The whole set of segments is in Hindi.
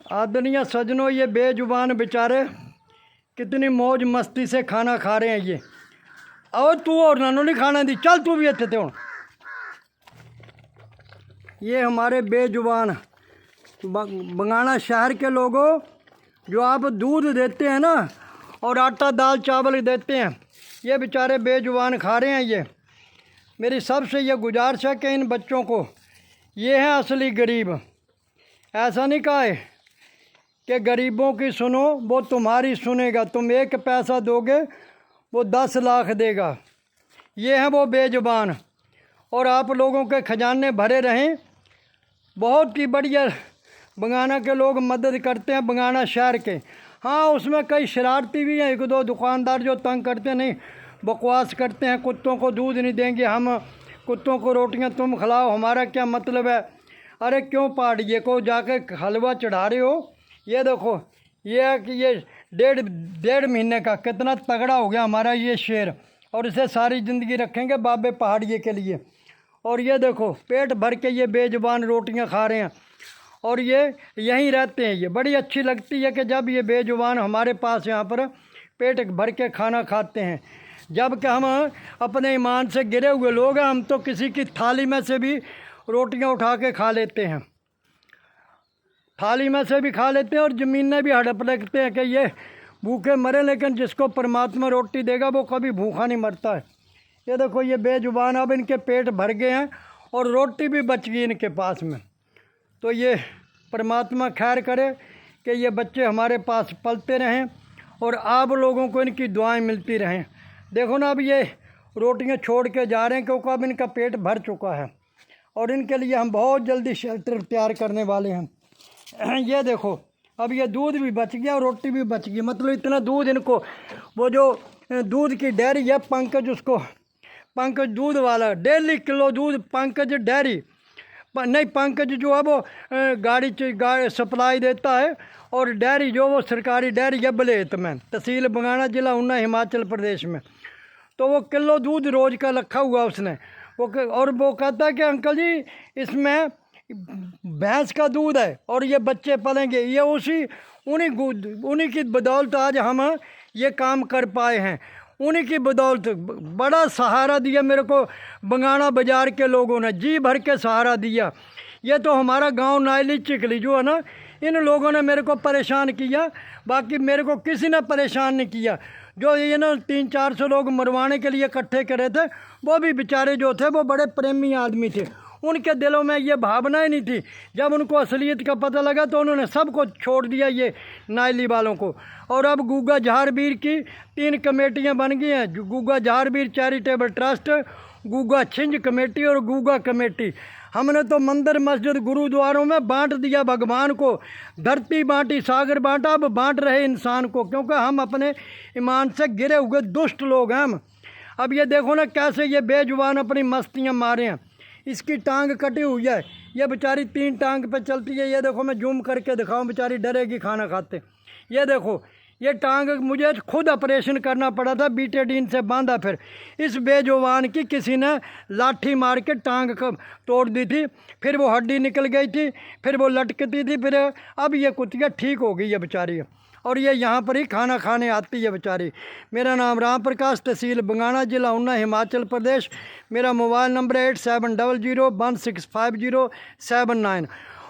आदरणीय सज्जनों, ये बेजुबान बेचारे कितनी मौज मस्ती से खाना खा रहे हैं। ये और तू और नानू नहीं खाना दी, चल तू भी अच्छे थे। ये हमारे बेजुबान बंगाना शहर के लोगों, जो आप दूध देते हैं ना और आटा दाल चावल देते हैं, ये बेचारे बेजुबान खा रहे हैं। ये मेरी सबसे ये गुजारिश है कि इन बच्चों को, ये हैं असली गरीब। ऐसा नहीं कहा है कि गरीबों की सुनो वो तुम्हारी सुनेगा, तुम 1 पैसा दोगे वो 10 लाख देगा। ये हैं वो बेजुबान, और आप लोगों के खजाने भरे रहें। बहुत ही बढ़िया बंगाना के लोग मदद करते हैं, बंगाना शहर के। हाँ, उसमें कई शरारती भी हैं, 1-2 दुकानदार जो तंग करते हैं, नहीं बकवास करते हैं, कुत्तों को दूध नहीं देंगे हम, कुत्तों को रोटियां तुम खिलाओ, हमारा क्या मतलब है। अरे क्यों पहाड़िए को जाके हलवा चढ़ा रहे हो। ये देखो, ये है कि ये डेढ़ महीने का कितना तगड़ा हो गया हमारा ये शेर, और इसे सारी ज़िंदगी रखेंगे बाबे पहाड़िए के लिए। और ये देखो पेट भर के ये बेजुबान रोटियां खा रहे हैं, और ये यहीं रहते हैं। ये बड़ी अच्छी लगती है कि जब ये बेजुबान हमारे पास यहाँ पर पेट भर के खाना खाते हैं। जब कि हम अपने ईमान से गिरे हुए लोग हैं, हम तो किसी की थाली में से भी रोटियां उठा के खा लेते हैं, थाली में से भी खा लेते हैं, और ज़मीन में भी हड़प लगते हैं कि ये भूखे मरे, लेकिन जिसको परमात्मा रोटी देगा वो कभी भूखा नहीं मरता है। ये देखो ये बेजुबान, अब इनके पेट भर गए हैं और रोटी भी बच गई इनके पास में। तो ये परमात्मा खैर करे कि ये बच्चे हमारे पास पलते रहें और आप लोगों को इनकी दुआएं मिलती रहें। देखो ना, अब ये रोटियां छोड़ के जा रहे हैं क्योंकि अब इनका पेट भर चुका है, और इनके लिए हम बहुत जल्दी शेल्टर तैयार करने वाले हैं। ये देखो, अब ये दूध भी बच गया और रोटी भी बच गई। मतलब इतना दूध इनको, वो जो दूध की डेयरी है पंकज, उसको पंकज दूध वाला, डेली किलो दूध पंकज डेयरी, नहीं पंकज जो है वो गाड़ी सप्लाई देता है, और डेयरी जो वो सरकारी डेयरी है बलेत में, तहसील बंगाना, ज़िला ऊना, हिमाचल प्रदेश में। तो वो किलो दूध रोज़ का रखा हुआ उसने, और वो कहता है कि अंकल जी इसमें भैंस का दूध है और ये बच्चे पलेंगे। ये उन्हीं की बदौलत आज हम ये काम कर पाए हैं, उन्हीं की बदौलत। बड़ा सहारा दिया मेरे को बंगाना बाज़ार के लोगों ने, जी भर के सहारा दिया। ये तो हमारा गांव नायली चिकली जो है ना, इन लोगों ने मेरे को परेशान किया, बाकी मेरे को किसी ने परेशान नहीं किया। जो ये ना 300-400 लोग मरवाने के लिए इकट्ठे करे थे, वो भी बेचारे जो थे वो बड़े प्रेमी आदमी थे, उनके दिलों में ये भावनाएं नहीं थी। जब उनको असलियत का पता लगा तो उन्होंने सबको छोड़ दिया, ये नायली वालों को। और अब गुग्गा जहारवीर की 3 कमेटियां बन गई हैं, गुग्गा जहारवीर चैरिटेबल ट्रस्ट, गुग्गा छिंज कमेटी और गुग्गा कमेटी। हमने तो मंदिर मस्जिद गुरुद्वारों में बांट दिया भगवान को, धरती बांटी सागर बांटा, अब बांट रहे इंसान को, क्योंकि हम अपने ईमान से गिरे हुए दुष्ट लोग हैं हम। अब ये देखो ना कैसे ये बेजुबान अपनी मस्तियाँ मारे हैं। इसकी टांग कटी हुई है, ये बेचारी 3 टांग पे चलती है। ये देखो, मैं जूम करके दिखाऊं, बेचारी डरेगी खाना खाते। ये देखो, ये टांग मुझे खुद ऑपरेशन करना पड़ा था, बीटाडीन से बांधा। फिर इस बेजुबान की किसी ने लाठी मार के टांग को तोड़ दी थी, फिर वो हड्डी निकल गई थी, फिर वो लटकती थी, फिर अब ये कुतिया ठीक हो गई है बेचारी, और ये यहाँ पर ही खाना खाने आती है बेचारी। मेरा नाम राम प्रकाश, तहसील बंगाना, ज़िला ऊना, हिमाचल प्रदेश। मेरा मोबाइल नंबर है 8700165079।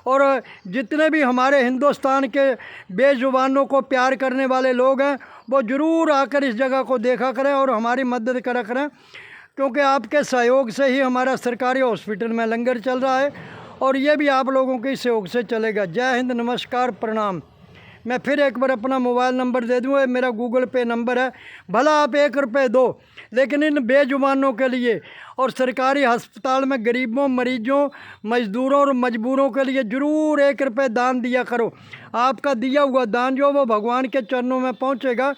और जितने भी हमारे हिंदुस्तान के बेजुबानों को प्यार करने वाले लोग हैं, वो ज़रूर आकर इस जगह को देखा करें और हमारी मदद करा करें, क्योंकि आपके सहयोग से ही हमारा सरकारी हॉस्पिटल में लंगर चल रहा है, और ये भी आप लोगों के सहयोग से चलेगा। जय हिंद, नमस्कार, प्रणाम। मैं फिर एक बार अपना मोबाइल नंबर दे दूँ, मेरा गूगल पे नंबर है। भला आप 1 रुपये दो, लेकिन इन बेजुबानों के लिए और सरकारी अस्पताल में गरीबों, मरीजों, मजदूरों और मजबूरों के लिए ज़रूर 1 रुपये दान दिया करो। आपका दिया हुआ दान जो वो भगवान के चरणों में पहुंचेगा,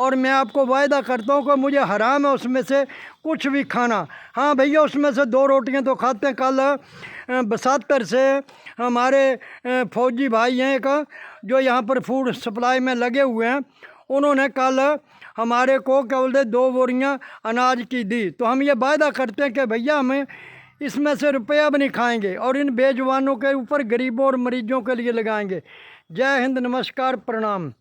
और मैं आपको वायदा करता हूँ कि मुझे हराम है उसमें से कुछ भी खाना। हाँ भैया, उसमें से 2 रोटियाँ तो खाते हैं। कल बसातर से हमारे फौजी भाई हैं एक, जो यहाँ पर फूड सप्लाई में लगे हुए हैं, उन्होंने कल हमारे को क्या बोलते 2 बोरियाँ अनाज की दी। तो हम ये वायदा करते हैं कि भैया हमें इसमें से रुपया भी नहीं खाएंगे और इन बेजुबानों के ऊपर गरीबों और मरीजों के लिए लगाएंगे। जय हिंद, नमस्कार, प्रणाम।